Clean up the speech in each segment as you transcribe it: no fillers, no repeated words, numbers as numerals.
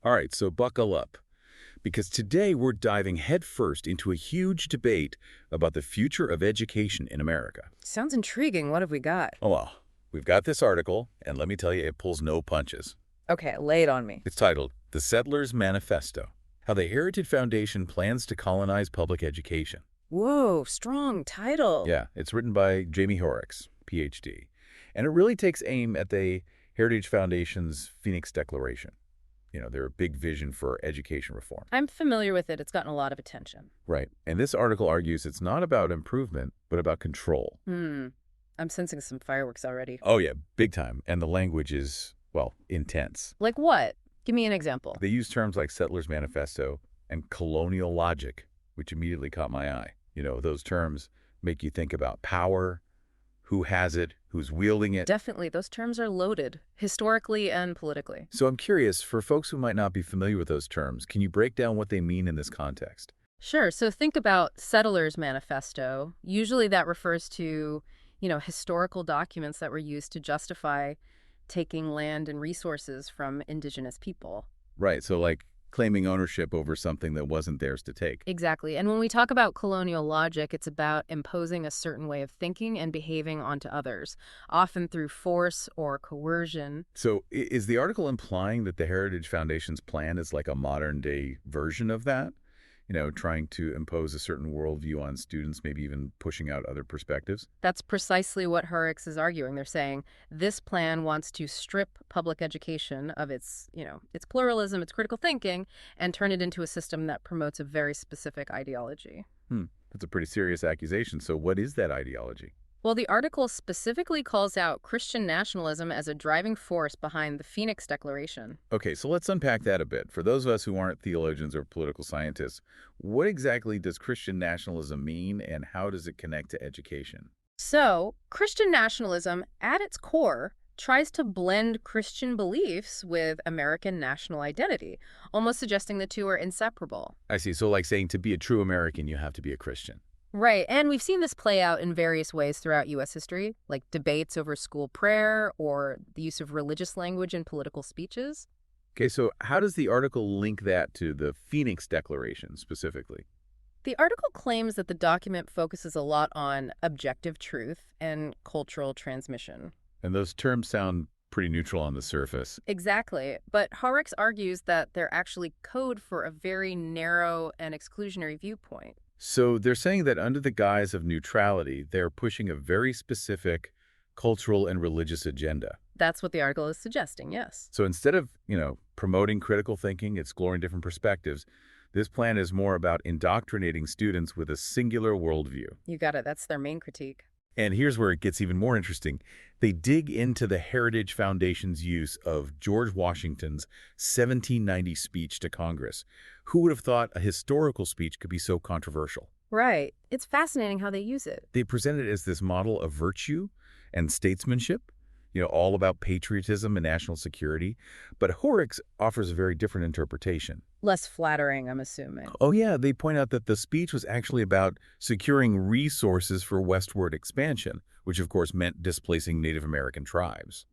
All right, so buckle up, because today we're diving headfirst into a huge debate about the future of education in America. Sounds intriguing. What have we got? Oh, well, we've got this article, and let me tell you, it pulls no punches. Okay, lay it on me. It's titled, The Settlers' Manifesto, How the Heritage Foundation Plans to Colonize Public Education. Whoa, strong title. Yeah, it's written by Jaime Hoerricks, Ph.D., and it really takes aim at the Heritage Foundation's Phoenix Declaration. Their big vision for education reform. I'm familiar with it. It's gotten a lot of attention. Right. And this article argues it's not about improvement, but about control. I'm sensing some fireworks already. Oh, yeah, big time. And the language is, well, intense. Like what? Give me an example. They use terms like Settlers' Manifesto and colonial logic, which immediately caught my eye. Those terms make you think about power, who has it, who's wielding it. Definitely. Those terms are loaded, historically and politically. So I'm curious, for folks who might not be familiar with those terms, can you break down what they mean in this context? Sure. So think about Settlers' Manifesto. Usually that refers to, historical documents that were used to justify taking land and resources from indigenous people. Right, so like claiming ownership over something that wasn't theirs to take. Exactly. And when we talk about colonial logic, it's about imposing a certain way of thinking and behaving onto others, often through force or coercion. So is the article implying that the Heritage Foundation's plan is like a modern-day version of that? Trying to impose a certain worldview on students, maybe even pushing out other perspectives? That's precisely what Hoerricks is arguing. They're saying this plan wants to strip public education of its pluralism, its critical thinking, and turn it into a system that promotes a very specific ideology. That's a pretty serious accusation. So what is that ideology? Well, the article specifically calls out Christian nationalism as a driving force behind the Phoenix Declaration. Okay, so let's unpack that a bit. For those of us who aren't theologians or political scientists, what exactly does Christian nationalism mean, and how does it connect to education? So, Christian nationalism, at its core, tries to blend Christian beliefs with American national identity, almost suggesting the two are inseparable. I see. So like saying to be a true American, you have to be a Christian. Right, and we've seen this play out in various ways throughout U.S. history, like debates over school prayer or the use of religious language in political speeches. Okay, so how does the article link that to the Phoenix Declaration specifically? The article claims that the document focuses a lot on objective truth and cultural transmission. And those terms sound pretty neutral on the surface. Exactly, but Hoerricks argues that they're actually code for a very narrow and exclusionary viewpoint. So they're saying that under the guise of neutrality, they're pushing a very specific cultural and religious agenda. That's what the article is suggesting, yes. So instead of, promoting critical thinking, exploring different perspectives, this plan is more about indoctrinating students with a singular worldview. You got it. That's their main critique. And here's where it gets even more interesting. They dig into the Heritage Foundation's use of George Washington's 1790 speech to Congress. Who would have thought a historical speech could be so controversial? Right. It's fascinating how they use it. They present it as this model of virtue and statesmanship, all about patriotism and national security. But Hoerricks offers a very different interpretation. Less flattering, I'm assuming. Oh, yeah, they point out that the speech was actually about securing resources for westward expansion, which of course meant displacing Native American tribes.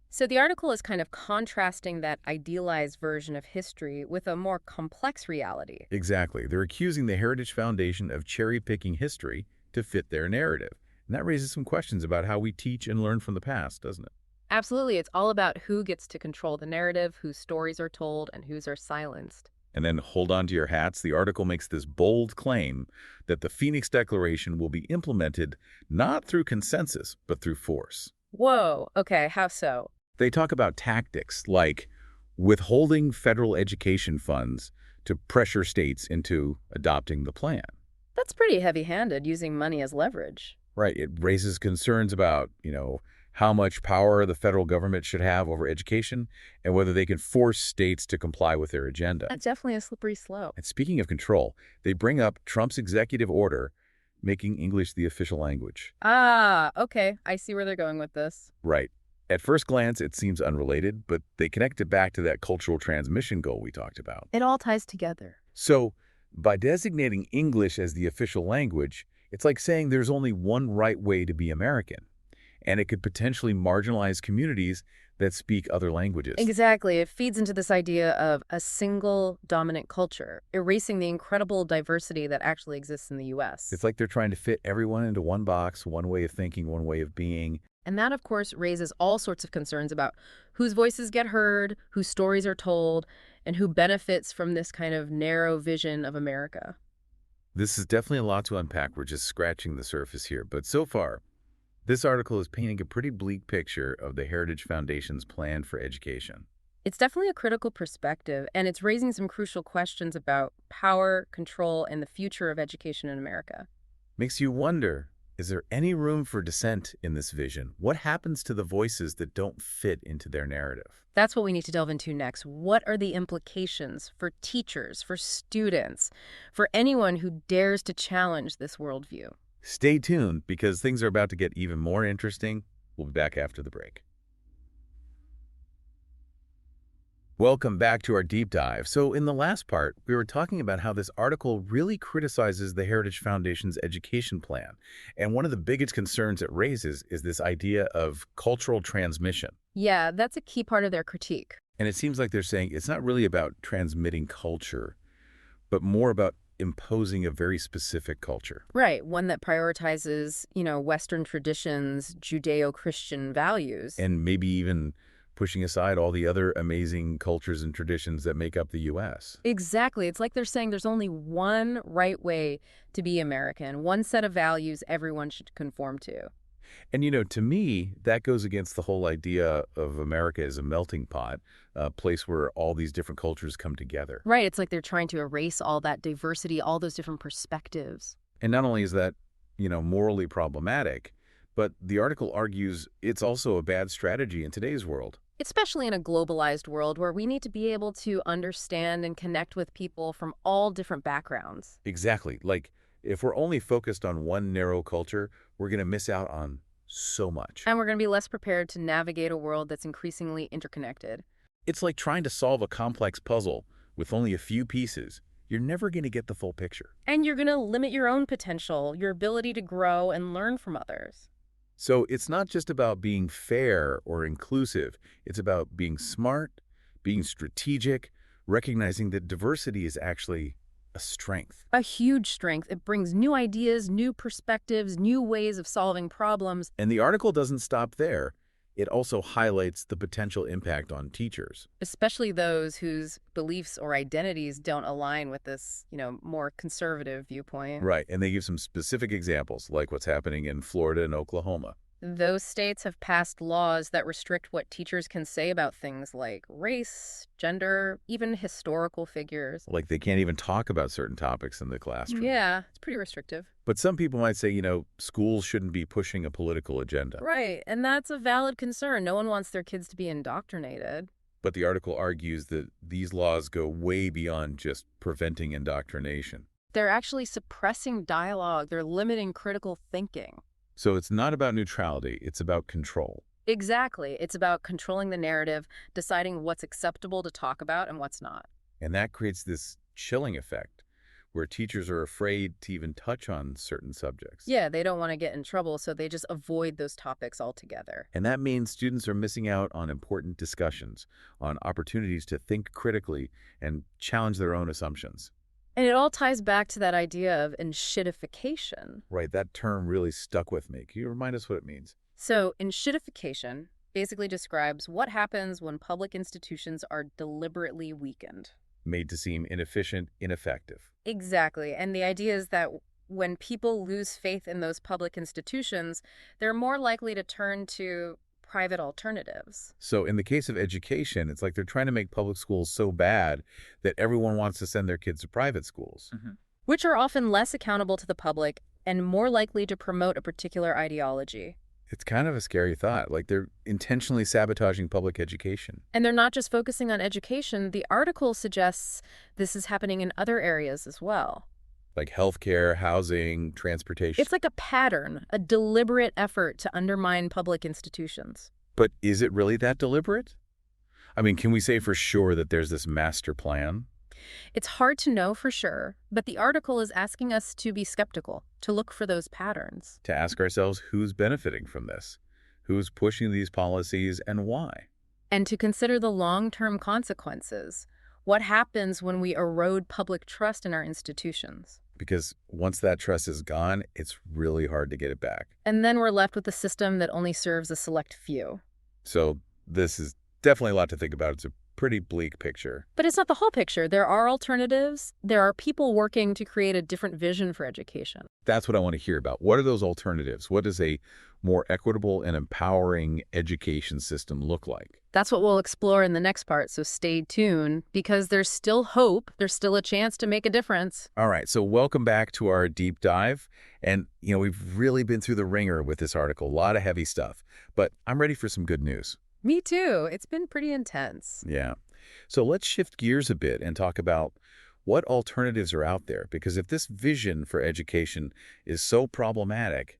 So the article is kind of contrasting that idealized version of history with a more complex reality. Exactly. They're accusing the Heritage Foundation of cherry-picking history to fit their narrative. And that raises some questions about how we teach and learn from the past, doesn't it? Absolutely. It's all about who gets to control the narrative, whose stories are told, and whose are silenced. And then hold on to your hats. The article makes this bold claim that the Phoenix Declaration will be implemented not through consensus, but through force. Whoa. Okay, how so? They talk about tactics like withholding federal education funds to pressure states into adopting the plan. That's pretty heavy-handed, using money as leverage. Right. It raises concerns about, how much power the federal government should have over education and whether they can force states to comply with their agenda. That's definitely a slippery slope. And speaking of control, they bring up Trump's executive order making English the official language. Ah, okay. I see where they're going with this. Right. At first glance, it seems unrelated, but they connect it back to that cultural transmission goal we talked about. It all ties together. So, by designating English as the official language, it's like saying there's only one right way to be American, and it could potentially marginalize communities that speak other languages. Exactly. It feeds into this idea of a single dominant culture, erasing the incredible diversity that actually exists in the U.S. It's like they're trying to fit everyone into one box, one way of thinking, one way of being. And that, of course, raises all sorts of concerns about whose voices get heard, whose stories are told, and who benefits from this kind of narrow vision of America. This is definitely a lot to unpack. We're just scratching the surface here. But so far, this article is painting a pretty bleak picture of the Heritage Foundation's plan for education. It's definitely a critical perspective, and it's raising some crucial questions about power, control, and the future of education in America. Makes you wonder, is there any room for dissent in this vision? What happens to the voices that don't fit into their narrative? That's what we need to delve into next. What are the implications for teachers, for students, for anyone who dares to challenge this worldview? Stay tuned because things are about to get even more interesting. We'll be back after the break. Welcome back to our deep dive. So in the last part, we were talking about how this article really criticizes the Heritage Foundation's education plan. And one of the biggest concerns it raises is this idea of cultural transmission. Yeah, that's a key part of their critique. And it seems like they're saying it's not really about transmitting culture, but more about imposing a very specific culture. Right, one that prioritizes, Western traditions, Judeo-Christian values. And maybe even pushing aside all the other amazing cultures and traditions that make up the U.S. Exactly. It's like they're saying there's only one right way to be American, one set of values everyone should conform to. And, to me, that goes against the whole idea of America as a melting pot, a place where all these different cultures come together. Right. It's like they're trying to erase all that diversity, all those different perspectives. And not only is that, morally problematic, but the article argues it's also a bad strategy in today's world. Especially in a globalized world where we need to be able to understand and connect with people from all different backgrounds. Exactly. Like, if we're only focused on one narrow culture, we're going to miss out on so much. And we're going to be less prepared to navigate a world that's increasingly interconnected. It's like trying to solve a complex puzzle with only a few pieces. You're never going to get the full picture. And you're going to limit your own potential, your ability to grow and learn from others. So it's not just about being fair or inclusive. It's about being smart, being strategic, recognizing that diversity is actually a strength. A huge strength. It brings new ideas, new perspectives, new ways of solving problems. And the article doesn't stop there. It also highlights the potential impact on teachers. Especially those whose beliefs or identities don't align with this, more conservative viewpoint. Right, and they give some specific examples, like what's happening in Florida and Oklahoma. Those states have passed laws that restrict what teachers can say about things like race, gender, even historical figures. Like they can't even talk about certain topics in the classroom. Yeah, it's pretty restrictive. But some people might say, schools shouldn't be pushing a political agenda. Right, and that's a valid concern. No one wants their kids to be indoctrinated. But the article argues that these laws go way beyond just preventing indoctrination. They're actually suppressing dialogue. They're limiting critical thinking. So it's not about neutrality, it's about control. Exactly. It's about controlling the narrative, deciding what's acceptable to talk about and what's not. And that creates this chilling effect where teachers are afraid to even touch on certain subjects. Yeah, they don't want to get in trouble, so they just avoid those topics altogether. And that means students are missing out on important discussions, on opportunities to think critically and challenge their own assumptions. And it all ties back to that idea of enshittification. Right, that term really stuck with me. Can you remind us what it means? So, enshittification basically describes what happens when public institutions are deliberately weakened. Made to seem inefficient, ineffective. Exactly. And the idea is that when people lose faith in those public institutions, they're more likely to turn to private alternatives. So in the case of education, it's like they're trying to make public schools so bad that everyone wants to send their kids to private schools. Which are often less accountable to the public and more likely to promote a particular ideology. It's kind of a scary thought, like they're intentionally sabotaging public education. And they're not just focusing on education. The article suggests this is happening in other areas as well. Like healthcare, housing, transportation. It's like a pattern, a deliberate effort to undermine public institutions. But is it really that deliberate? I mean, can we say for sure that there's this master plan? It's hard to know for sure, but the article is asking us to be skeptical, to look for those patterns. To ask ourselves who's benefiting from this, who's pushing these policies, and why. and to consider the long-term consequences. What happens when we erode public trust in our institutions? Because once that trust is gone, it's really hard to get it back. And then we're left with a system that only serves a select few. So this is definitely a lot to think about. It's a pretty bleak picture. But it's not the whole picture. There are alternatives. There are people working to create a different vision for education. That's what I want to hear about. What are those alternatives? What does a more equitable and empowering education system look like? That's what we'll explore in the next part, so stay tuned, because there's still hope. There's still a chance to make a difference. All right, so welcome back to our deep dive. And, we've really been through the ringer with this article, a lot of heavy stuff. But I'm ready for some good news. Me too. It's been pretty intense. Yeah. So let's shift gears a bit and talk about what alternatives are out there. Because if this vision for education is so problematic,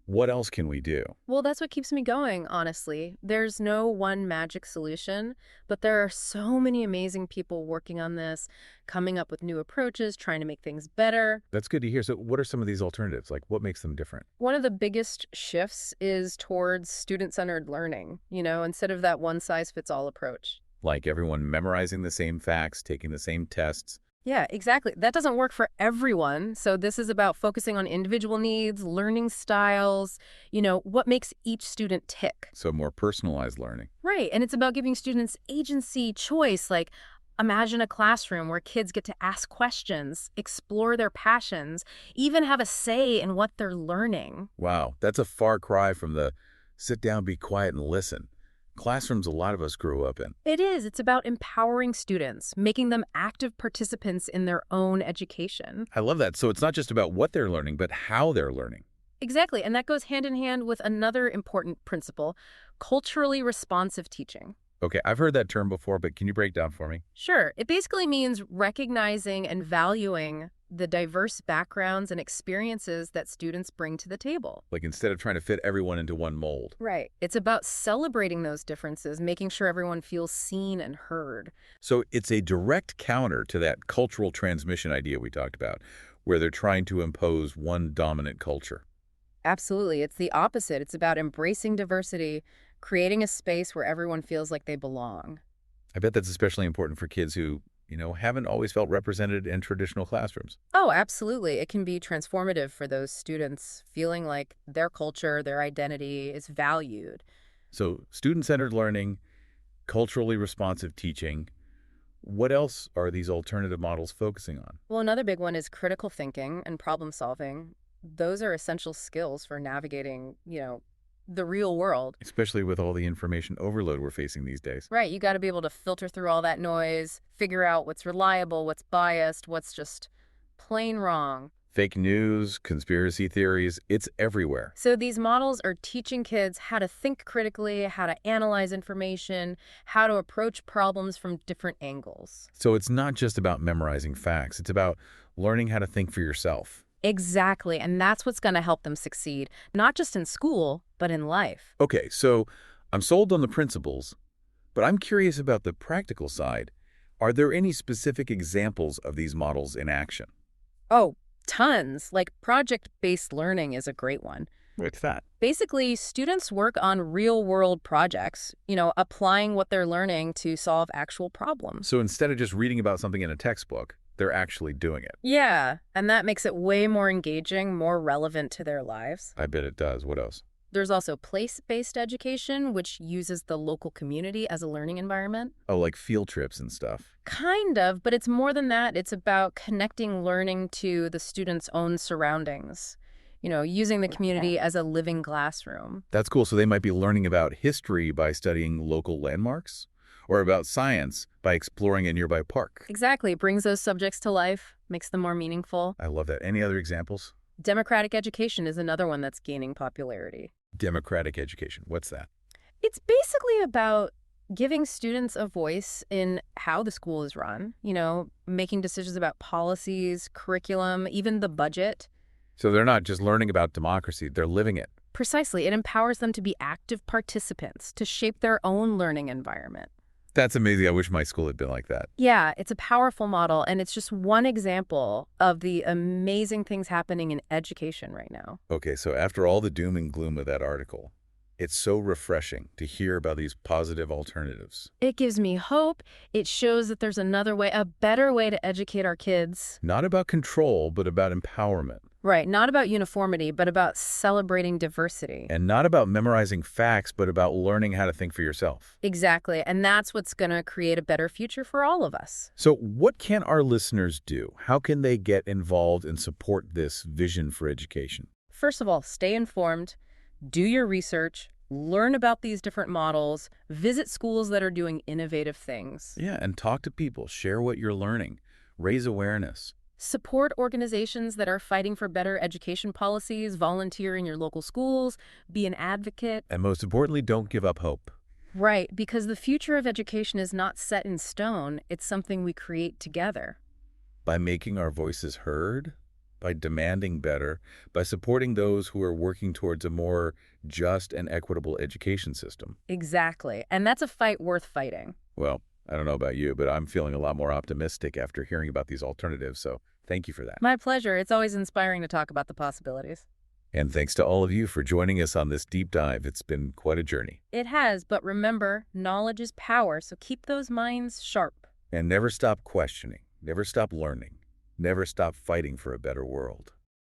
what else can we do? Well, that's what keeps me going, honestly. There's no one magic solution, but there are so many amazing people working on this, coming up with new approaches, trying to make things better. That's good to hear. So what are some of these alternatives? Like, what makes them different? One of the biggest shifts is towards student-centered learning, instead of that one-size-fits-all approach. Like everyone memorizing the same facts, taking the same tests. Yeah, exactly. That doesn't work for everyone. So this is about focusing on individual needs, learning styles, what makes each student tick. So more personalized learning. Right. And it's about giving students agency, choice. Like, imagine a classroom where kids get to ask questions, explore their passions, even have a say in what they're learning. Wow, that's a far cry from the sit down, be quiet, and listen. Classrooms a lot of us grew up in. It is. It's about empowering students, making them active participants in their own education. I love that. So it's not just about what they're learning, but how they're learning. Exactly. And that goes hand in hand with another important principle, culturally responsive teaching. Okay, I've heard that term before, but can you break down for me? Sure. It basically means recognizing and valuing the diverse backgrounds and experiences that students bring to the table. Like instead of trying to fit everyone into one mold. Right. It's about celebrating those differences, making sure everyone feels seen and heard. So it's a direct counter to that cultural transmission idea we talked about, where they're trying to impose one dominant culture. Absolutely. It's the opposite. It's about embracing diversity, creating a space where everyone feels like they belong. I bet that's especially important for kids who, haven't always felt represented in traditional classrooms. Oh, absolutely. It can be transformative for those students, feeling like their culture, their identity is valued. So student-centered learning, culturally responsive teaching. What else are these alternative models focusing on? Well, another big one is critical thinking and problem solving. Those are essential skills for navigating, the real world. Especially with all the information overload we're facing these days. Right. You got to be able to filter through all that noise, figure out what's reliable, what's biased, what's just plain wrong. Fake news, conspiracy theories, it's everywhere. So these models are teaching kids how to think critically, how to analyze information, how to approach problems from different angles. So it's not just about memorizing facts. It's about learning how to think for yourself. Exactly. And that's what's going to help them succeed, not just in school, but in life. Okay, so I'm sold on the principles, but I'm curious about the practical side. Are there any specific examples of these models in action? Oh, tons. Like project-based learning is a great one. What's that? Basically, students work on real-world projects, applying what they're learning to solve actual problems. So instead of just reading about something in a textbook, they're actually doing it. Yeah, and that makes it way more engaging, more relevant to their lives. I bet it does. What else? There's also place-based education, which uses the local community as a learning environment. Oh, like field trips and stuff. Kind of, but it's more than that. It's about connecting learning to the student's own surroundings, using the community as a living classroom. That's cool. So they might be learning about history by studying local landmarks? Or about science by exploring a nearby park. Exactly. It brings those subjects to life, makes them more meaningful. I love that. Any other examples? Democratic education is another one that's gaining popularity. Democratic education. What's that? It's basically about giving students a voice in how the school is run, making decisions about policies, curriculum, even the budget. So they're not just learning about democracy, they're living it. Precisely. It empowers them to be active participants, to shape their own learning environment. That's amazing. I wish my school had been like that. Yeah, it's a powerful model, and it's just one example of the amazing things happening in education right now. Okay, so after all the doom and gloom of that article, It's so refreshing to hear about these positive alternatives. It gives me hope. It shows that there's another way, a better way to educate our kids. Not about control, but about empowerment. Right, not about uniformity, but about celebrating diversity. And not about memorizing facts, but about learning how to think for yourself. Exactly, and that's what's going to create a better future for all of us. So what can our listeners do? How can they get involved and support this vision for education? First of all, stay informed, do your research, learn about these different models, visit schools that are doing innovative things. Yeah, and talk to people, share what you're learning, raise awareness. Support organizations that are fighting for better education policies, volunteer in your local schools, be an advocate. And most importantly, don't give up hope. Right, because the future of education is not set in stone, it's something we create together. By making our voices heard, by demanding better, by supporting those who are working towards a more just and equitable education system. Exactly, and that's a fight worth fighting. Well, I don't know about you, but I'm feeling a lot more optimistic after hearing about these alternatives, so thank you for that. My pleasure. It's always inspiring to talk about the possibilities. And thanks to all of you for joining us on this deep dive. It's been quite a journey. It has, but remember, knowledge is power, so keep those minds sharp. And never stop questioning, never stop learning, never stop fighting for a better world.